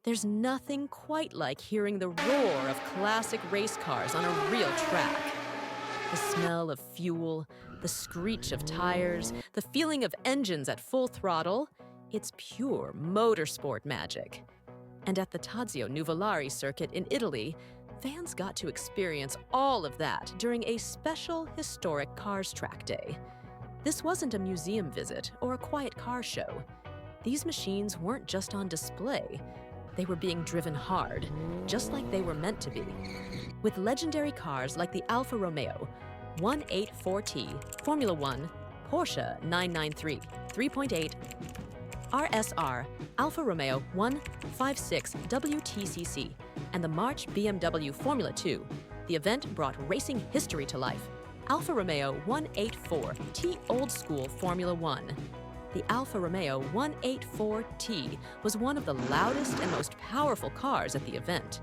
There's nothing quite like hearing the roar of classic race cars on a real track. The smell of fuel, the screech of tires, the feeling of engines at full throttle, it's pure motorsport magic. And at the Tazio Nuvolari circuit in Italy, fans got to experience all of that during a special historic cars track day. This wasn't a museum visit or a quiet car show. These machines weren't just on display. They were being driven hard, just like they were meant to be. With legendary cars like the Alfa Romeo 184T Formula 1, Porsche 993 3.8, RSR Alfa Romeo 156 WTCC, and the March-BMW Formula 2, the event brought racing history to life. Alfa Romeo 184T Old School Formula 1. The Alfa Romeo 184T was one of the loudest and most powerful cars at the event.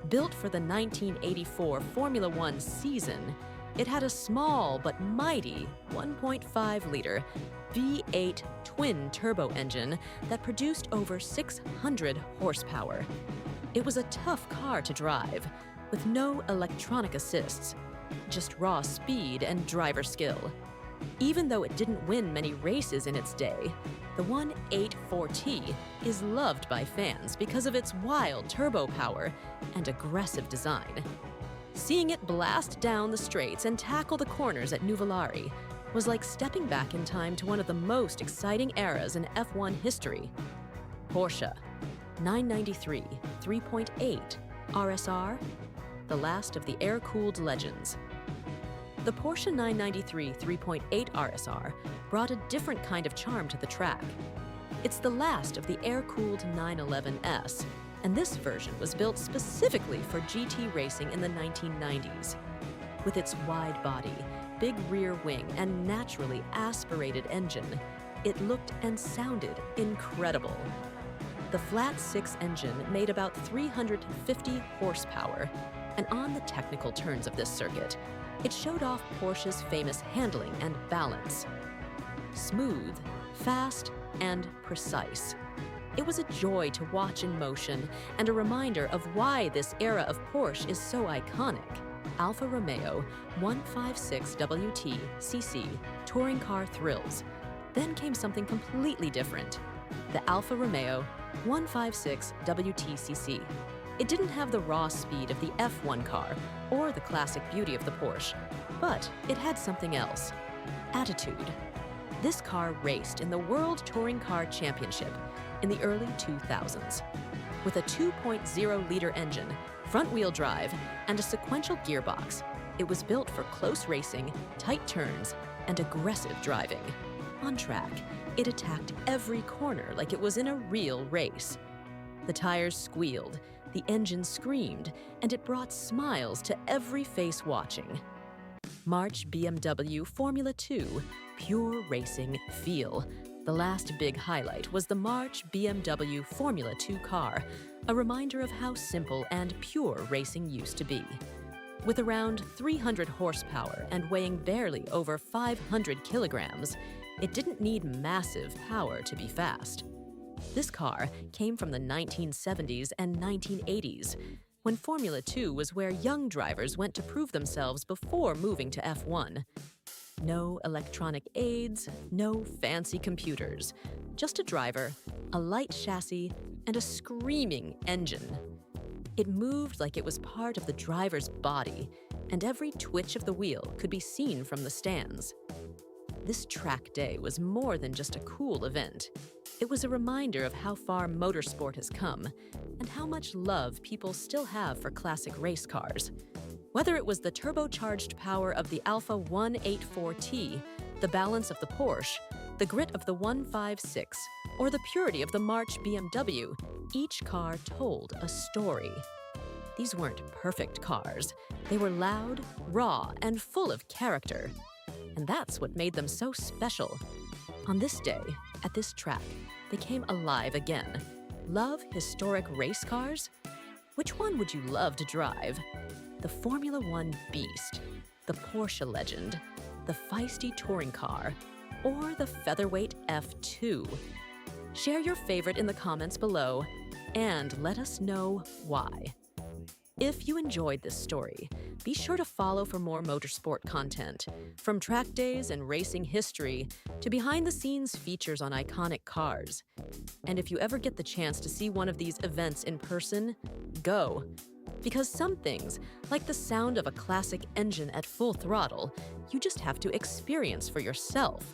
Built for the 1984 Formula 1 season, it had a small but mighty 1.5-liter V8 twin turbo engine that produced over 600 horsepower. It was a tough car to drive, with no electronic assists, just raw speed and driver skill. Even though it didn't win many races in its day, the 184T is loved by fans because of its wild turbo power and aggressive design. Seeing it blast down the straights and tackle the corners at Nuvolari was like stepping back in time to one of the most exciting eras in F1 history. Porsche 993 3.8 RSR, the last of the air-cooled legends. The Porsche 993 3.8 RSR brought a different kind of charm to the track. It's the last of the air-cooled 911S, and this version was built specifically for GT racing in the 1990s. With its wide body, big rear wing, and naturally aspirated engine, it looked and sounded incredible. The flat-six engine made about 350 horsepower, and on the technical turns of this circuit, it showed off Porsche's famous handling and balance. Smooth, fast, and precise. It was a joy to watch in motion and a reminder of why this era of Porsche is so iconic. Alfa Romeo 156 WTCC touring car thrills. Then came something completely different, the Alfa Romeo 156 WTCC. It didn't have the raw speed of the F1 car or the classic beauty of the Porsche, but it had something else: attitude. This car raced in the World Touring Car Championship in the early 2000s. With a 2.0-liter engine, front-wheel drive, and a sequential gearbox, it was built for close racing, tight turns, and aggressive driving. On track, it attacked every corner like it was in a real race. The tires squealed, the engine screamed, and it brought smiles to every face watching. March-BMW Formula 2, pure racing feel. The last big highlight was the March-BMW Formula 2 car, a reminder of how simple and pure racing used to be. With around 300 horsepower and weighing barely over 500 kilograms, it didn't need massive power to be fast. This car came from the 1970s and 1980s, when Formula 2 was where young drivers went to prove themselves before moving to F1. No electronic aids, no fancy computers, just a driver, a light chassis, and a screaming engine. It moved like it was part of the driver's body, and every twitch of the wheel could be seen from the stands. This track day was more than just a cool event. It was a reminder of how far motorsport has come and how much love people still have for classic race cars. Whether it was the turbocharged power of the Alfa 184T, the balance of the Porsche, the grit of the 156, or the purity of the March-BMW, each car told a story. These weren't perfect cars. They were loud, raw, and full of character. And that's what made them so special. On this day, at this track, they came alive again. Love historic race cars? Which one would you love to drive? The Formula 1 beast, the Porsche legend, the feisty touring car, or the featherweight F2? Share your favorite in the comments below. and let us know why. If you enjoyed this story, be sure to follow for more motorsport content, from track days and racing history to behind-the-scenes features on iconic cars. And if you ever get the chance to see one of these events in person, go. Because some things, like the sound of a classic engine at full throttle, you just have to experience for yourself.